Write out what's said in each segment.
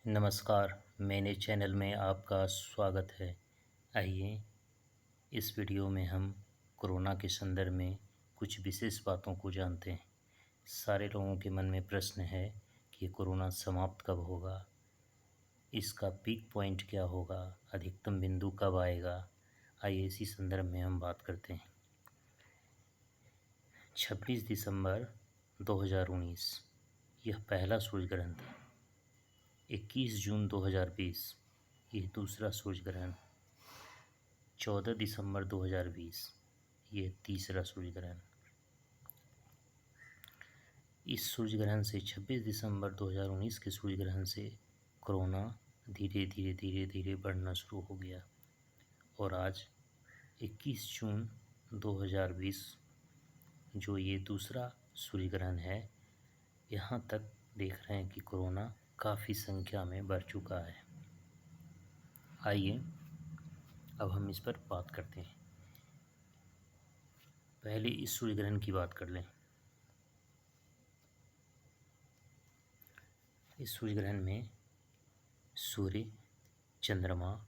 नमस्कार, मेरे चैनल में आपका स्वागत है। आइए इस वीडियो में हम कोरोना के संदर्भ में कुछ विशेष बातों को जानते हैं। सारे लोगों के मन में प्रश्न है कि कोरोना समाप्त कब होगा, इसका पीक पॉइंट क्या होगा, अधिकतम बिंदु कब आएगा। आइए इसी संदर्भ में हम बात करते हैं। 26 दिसंबर 2019 यह पहला सूर्य ग्रहण था। 21 जून 2020 यह दूसरा सूर्य ग्रहण। 14 दिसंबर 2020 यह तीसरा सूर्य ग्रहण। इस सूर्य ग्रहण से 26 दिसंबर 2019 के सूर्य ग्रहण से कोरोना धीरे धीरे बढ़ना शुरू हो गया और आज 21 जून 2020 जो ये दूसरा सूर्य ग्रहण है, यहाँ तक देख रहे हैं कि कोरोना काफ़ी संख्या में बढ़ चुका है। आइए अब हम इस पर बात करते हैं। पहले इस सूर्य ग्रहण की बात कर लें। इस सूर्य ग्रहण में सूर्य, चंद्रमा,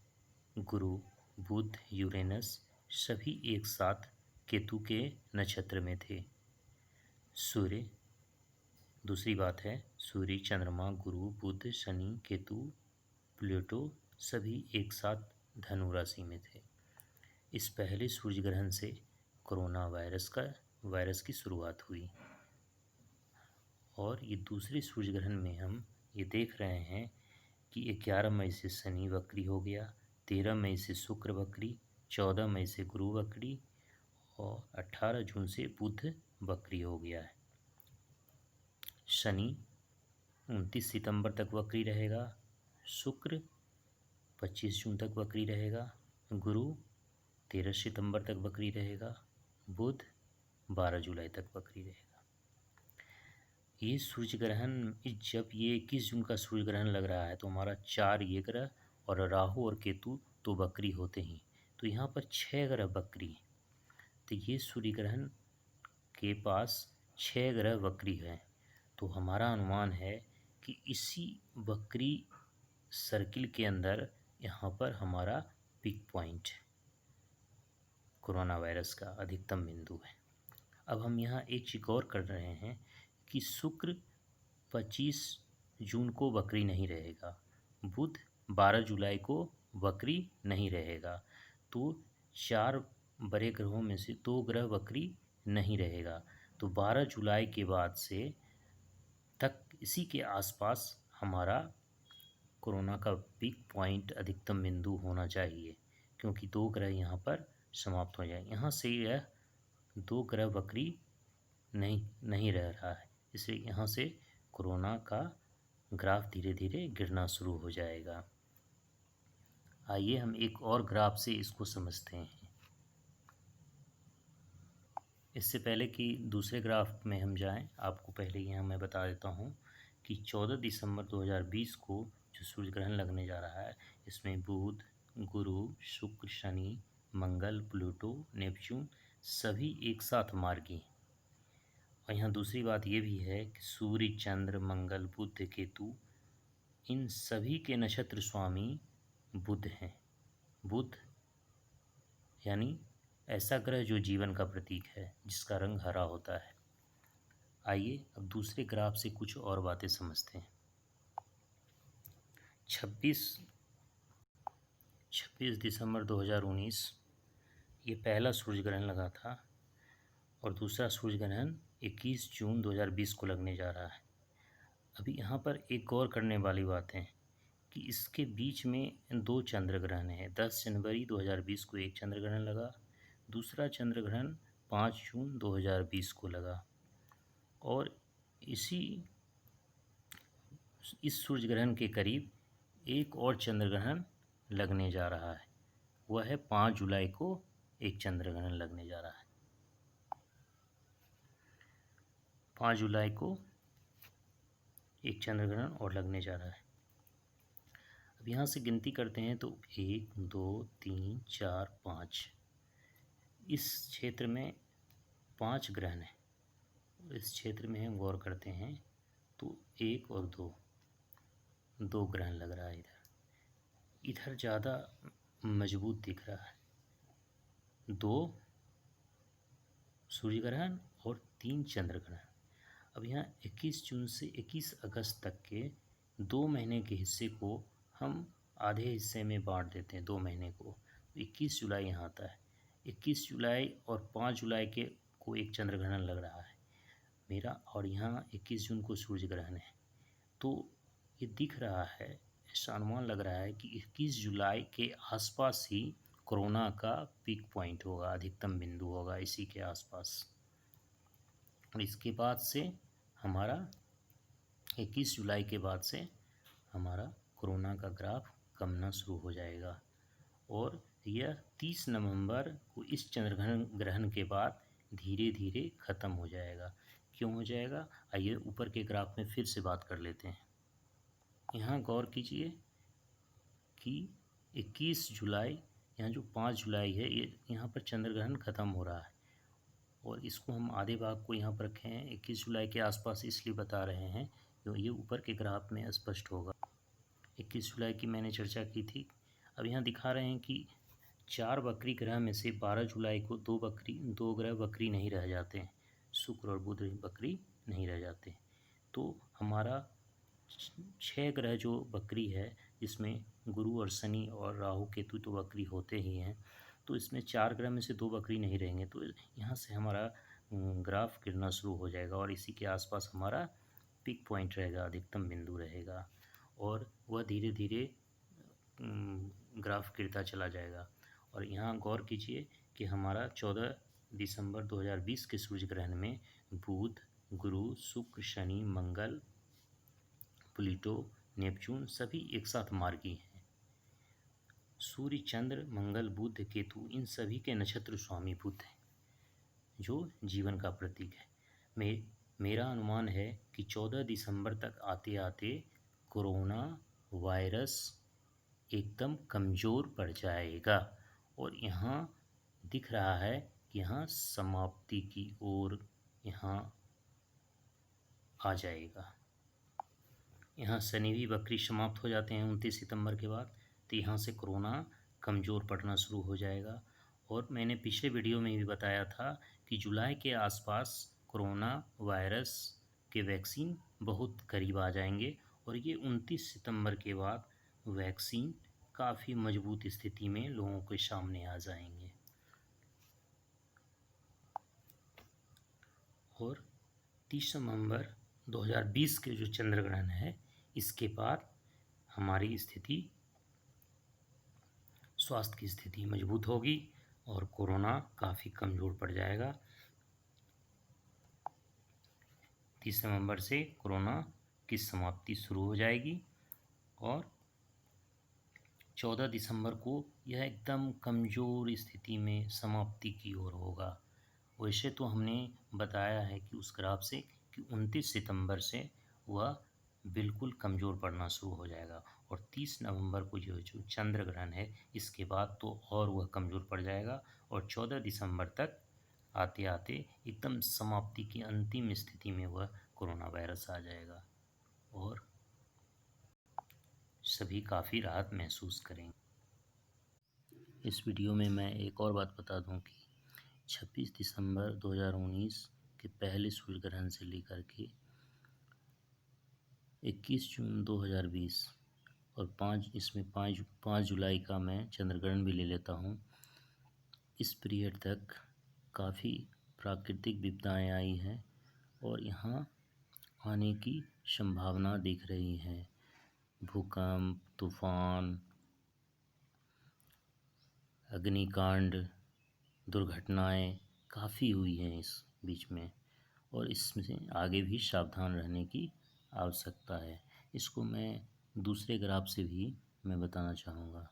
गुरु, बुध, यूरेनस सभी एक साथ केतु के नक्षत्र में थे। सूर्य, दूसरी बात है, सूर्य, चंद्रमा, गुरु, बुध, शनि, केतु, प्लूटो सभी एक साथ धनु राशि में थे। इस पहले सूर्य ग्रहण से कोरोना वायरस की शुरुआत हुई और ये दूसरे सूर्य ग्रहण में हम ये देख रहे हैं कि 11 मई से शनि वक्री हो गया, 13 मई से शुक्र वक्री, 14 मई से गुरु वक्री और 18 जून से बुध वक्री हो गया है। शनि 29 सितंबर तक वक्री रहेगा, शुक्र 25 जून तक वक्री रहेगा, गुरु 13 सितंबर तक वक्री रहेगा, बुध 12 जुलाई तक वक्री रहेगा। ये सूर्य ग्रहण जब ये 21 जून का सूर्य ग्रहण लग रहा है तो हमारा 4 ये ग्रह और राहु और केतु तो वक्री होते ही, तो यहाँ पर 6 ग्रह वक्री हैं। तो ये सूर्य ग्रहण के पास 6 ग्रह वक्री हैं, तो हमारा अनुमान है कि इसी वक्री सर्किल के अंदर यहाँ पर हमारा पीक पॉइंट कोरोना वायरस का अधिकतम बिंदु है। अब हम यहाँ एक चीज़ गौर कर रहे हैं कि शुक्र 25 जून को वक्री नहीं रहेगा, बुध 12 जुलाई को वक्री नहीं रहेगा, तो 4 बड़े ग्रहों में से 2 ग्रह वक्री नहीं रहेगा। तो 12 जुलाई के बाद से तक इसी के आसपास हमारा कोरोना का पीक पॉइंट अधिकतम बिंदु होना चाहिए, क्योंकि 2 ग्रह यहाँ पर समाप्त हो जाए। यहाँ से यह 2 ग्रह वक्री नहीं रह रहा है, इसलिए यहाँ से कोरोना का ग्राफ धीरे धीरे गिरना शुरू हो जाएगा। आइए हम एक और ग्राफ से इसको समझते हैं। इससे पहले कि दूसरे ग्राफ में हम जाएं, आपको पहले यहाँ मैं बता देता हूँ कि 14 दिसंबर 2020 को जो सूर्य ग्रहण लगने जा रहा है, इसमें बुध, गुरु, शुक्र, शनि, मंगल, प्लूटो, नेपच्यून सभी एक साथ मार्गी हैं। और यहाँ दूसरी बात ये भी है कि सूर्य, चंद्र, मंगल, बुध, केतु इन सभी के नक्षत्र स्वामी बुध हैं। बुध यानी ऐसा ग्रह जो जीवन का प्रतीक है, जिसका रंग हरा होता है। आइए अब दूसरे ग्राफ से कुछ और बातें समझते हैं। 26 दिसंबर 2019 ये पहला सूर्य ग्रहण लगा था और दूसरा सूर्य ग्रहण 21 जून 2020 को लगने जा रहा है। अभी यहाँ पर एक गौर करने वाली बात है कि इसके बीच में 2 चंद्र ग्रहण हैं। 10 जनवरी 2020 को एक चंद्र ग्रहण लगा, दूसरा चंद्र ग्रहण 5 जून 2020 को लगा और इस सूर्य ग्रहण के करीब एक और चंद्र ग्रहण लगने जा रहा है। वह है 5 जुलाई को एक चंद्र ग्रहण लगने जा रहा है। 5 जुलाई को एक चंद्र ग्रहण और लगने जा रहा है। अब यहाँ से गिनती करते हैं तो 1 2 3 4 5 इस क्षेत्र में 5 ग्रहण हैं। इस क्षेत्र में हम गौर करते हैं तो 1 और 2 दो ग्रहण लग रहा है इधर इधर ज़्यादा मजबूत दिख रहा है। दो सूर्य ग्रहण और 3 चंद्र ग्रहण। अब यहाँ 21 जून से 21 अगस्त तक के 2 महीने के हिस्से को हम आधे हिस्से में बांट देते हैं 2 महीने को। 21 जुलाई यहाँ आता है। 21 जुलाई और 5 जुलाई के को एक चंद्र ग्रहण लग रहा है मेरा, और यहाँ 21 जून को सूर्य ग्रहण है। तो ये दिख रहा है, ऐसा अनुमान लग रहा है कि 21 जुलाई के आसपास ही कोरोना का पीक पॉइंट होगा, अधिकतम बिंदु होगा इसी के आसपास। और इसके बाद से हमारा 21 जुलाई के बाद से हमारा कोरोना का ग्राफ कमना शुरू हो जाएगा और यह 30 नवंबर को इस चंद्रग्रहण ग्रहण के बाद धीरे धीरे ख़त्म हो जाएगा। क्यों हो जाएगा, आइए ऊपर के ग्राफ में फिर से बात कर लेते हैं। यहाँ गौर कीजिए कि 21 जुलाई, यहाँ जो 5 जुलाई है, ये यहाँ पर चंद्र ग्रहण ख़त्म हो रहा है और इसको हम आधे भाग को यहाँ पर रखे हैं 21 जुलाई के आसपास, इसलिए बता रहे हैं क्योंकि ये ऊपर के ग्राफ में स्पष्ट होगा। 21 जुलाई की मैंने चर्चा की थी। अब यहाँ दिखा रहे हैं कि 4 वक्री ग्रह में से 12 जुलाई को 2 ग्रह वक्री नहीं रह जाते हैं, शुक्र और बुध वक्री नहीं रह जाते। तो हमारा 6 ग्रह जो वक्री है, जिसमें गुरु और शनि और राहु केतु तो वक्री होते ही हैं, तो इसमें 4 ग्रह में से 2 वक्री नहीं रहेंगे। तो यहाँ से हमारा ग्राफ गिरना शुरू हो जाएगा और इसी के आसपास हमारा पीक पॉइंट रहेगा, अधिकतम बिंदु रहेगा और वह धीरे धीरे ग्राफ गिरता चला जाएगा। और यहाँ गौर कीजिए कि हमारा 14 दिसंबर 2020 के सूर्य ग्रहण में बुध, गुरु, शुक्र, शनि, मंगल, प्लूटो, नेपच्यून सभी एक साथ मार्गी हैं। सूर्य, चंद्र, मंगल, बुध, केतु इन सभी के नक्षत्र स्वामी बुध हैं, जो जीवन का प्रतीक है। मेरा अनुमान है कि 14 दिसंबर तक आते आते कोरोना वायरस एकदम कमज़ोर पड़ जाएगा और यहाँ दिख रहा है कि यहाँ समाप्ति की ओर यहाँ आ जाएगा। यहाँ शनि भी वक्री समाप्त हो जाते हैं 29 सितंबर के बाद, तो यहाँ से कोरोना कमज़ोर पड़ना शुरू हो जाएगा। और मैंने पिछले वीडियो में भी बताया था कि जुलाई के आसपास कोरोना वायरस के वैक्सीन बहुत करीब आ जाएंगे और ये 29 सितंबर के बाद वैक्सीन काफ़ी मजबूत स्थिति में लोगों के सामने आ जाएंगे। और 30 नवंबर 2020 के जो चंद्र ग्रहण है, इसके बाद हमारी स्थिति, स्वास्थ्य की स्थिति मजबूत होगी और कोरोना काफ़ी कमज़ोर पड़ जाएगा। 30 नवंबर से कोरोना की समाप्ति शुरू हो जाएगी और 14 दिसंबर को यह एकदम कमज़ोर स्थिति में समाप्ति की ओर होगा। वैसे तो हमने बताया है कि उस ग्राफ से कि 29 सितंबर से वह बिल्कुल कमज़ोर पड़ना शुरू हो जाएगा और 30 नवंबर को जो चंद्र ग्रहण है, इसके बाद तो और वह कमज़ोर पड़ जाएगा और 14 दिसंबर तक आते आते एकदम समाप्ति की अंतिम स्थिति में वह कोरोना वायरस आ जाएगा और सभी काफ़ी राहत महसूस करेंगे। इस वीडियो में मैं एक और बात बता दूं कि 26 दिसंबर 2019 के पहले सूर्य ग्रहण से लेकर के 21 जून 2020 और 5 जुलाई का मैं चंद्रग्रहण भी ले लेता हूँ, इस पीरियड तक काफ़ी प्राकृतिक विपदाएं आई हैं और यहाँ आने की संभावना दिख रही है। भूकंप, तूफान, अग्निकांड, दुर्घटनाएं काफ़ी हुई हैं इस बीच में और इसमें आगे भी सावधान रहने की आवश्यकता है। इसको मैं दूसरे ग्राफ से भी मैं बताना चाहूँगा।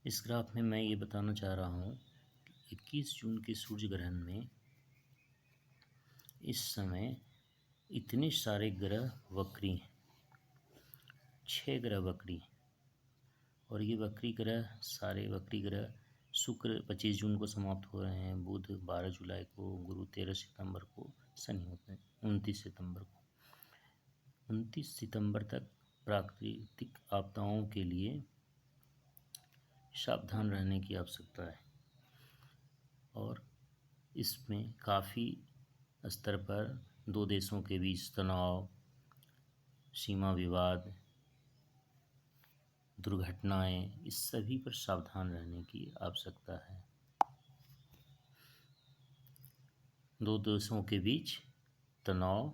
इस ग्राफ में मैं ये बताना चाह रहा हूँ कि 21 जून के सूर्य ग्रहण में इस समय इतने सारे ग्रह वक्री हैं, 6 ग्रह वक्री, और ये वक्री ग्रह, सारे वक्री ग्रह, शुक्र 25 जून को समाप्त हो रहे हैं, बुध 12 जुलाई को, गुरु 13 सितंबर को, शनि होते हैं 29 सितंबर को। 29 सितंबर तक प्राकृतिक आपदाओं के लिए सावधान रहने की आवश्यकता है और इसमें काफ़ी स्तर पर दो देशों के बीच तनाव, सीमा विवाद, दुर्घटनाएं, इस सभी पर सावधान रहने की आवश्यकता है। दो देशों के बीच तनाव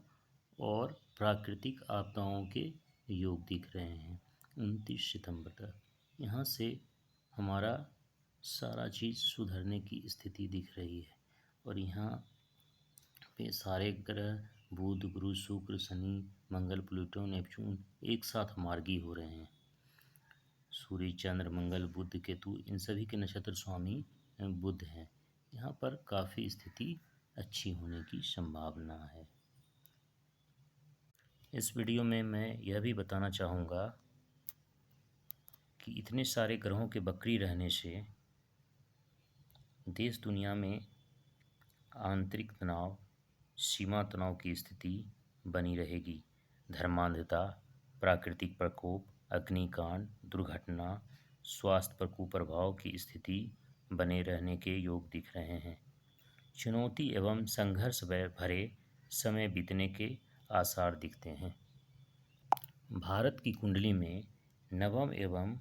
और प्राकृतिक आपदाओं के योग दिख रहे हैं 29 सितंबर तक। यहाँ से हमारा सारा चीज़ सुधरने की स्थिति दिख रही है और यहाँ पे सारे ग्रह बुध, गुरु, शुक्र, शनि, मंगल, प्लूटो, नेपच्यून एक साथ मार्गी हो रहे हैं। सूर्य, चंद्र, मंगल, बुध, केतु, इन सभी के नक्षत्र स्वामी बुध हैं। यहाँ पर काफ़ी स्थिति अच्छी होने की संभावना है। इस वीडियो में मैं यह भी बताना चाहूँगा कि इतने सारे ग्रहों के वक्री रहने से देश दुनिया में आंतरिक तनाव, सीमा तनाव की स्थिति बनी रहेगी। धर्मांधता, प्राकृतिक प्रकोप, अग्निकांड, दुर्घटना, स्वास्थ्य पर कुप्रभाव की स्थिति बने रहने के योग दिख रहे हैं। चुनौती एवं संघर्ष भरे समय बीतने के आसार दिखते हैं। भारत की कुंडली में नवम एवं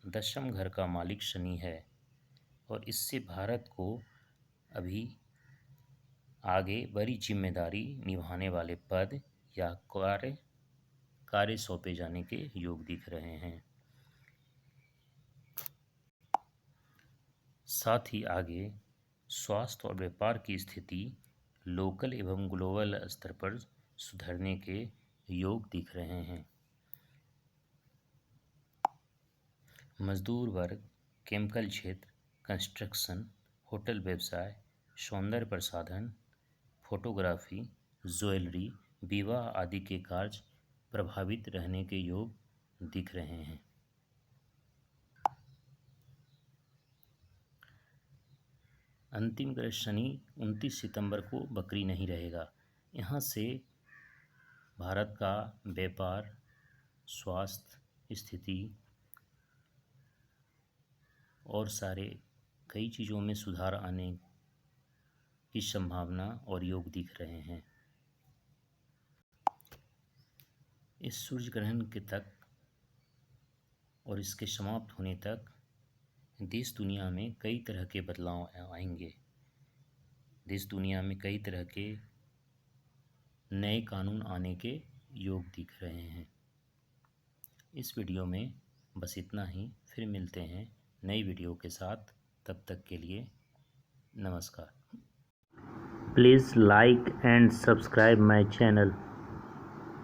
दशम घर का मालिक शनि है और इससे भारत को अभी आगे बड़ी जिम्मेदारी निभाने वाले पद या कार्य सौंपे जाने के योग दिख रहे हैं। साथ ही आगे स्वास्थ्य और व्यापार की स्थिति लोकल एवं ग्लोबल स्तर पर सुधरने के योग दिख रहे हैं। मजदूर वर्ग, केमिकल क्षेत्र, कंस्ट्रक्शन, होटल व्यवसाय, सौंदर्य प्रसाधन, फोटोग्राफी, ज्वेलरी, विवाह आदि के कार्य प्रभावित रहने के योग दिख रहे हैं। अंतिम ग्रह शनि 29 सितंबर को वक्री नहीं रहेगा। यहाँ से भारत का व्यापार, स्वास्थ्य स्थिति और सारे कई चीज़ों में सुधार आने की संभावना और योग दिख रहे हैं। इस सूर्य ग्रहण के तक और इसके समाप्त होने तक देश दुनिया में कई तरह के बदलाव आएंगे। देश दुनिया में कई तरह के नए कानून आने के योग दिख रहे हैं। इस वीडियो में बस इतना ही। फिर मिलते हैं नई वीडियो के साथ। तब तक के लिए नमस्कार। Please like and subscribe my channel.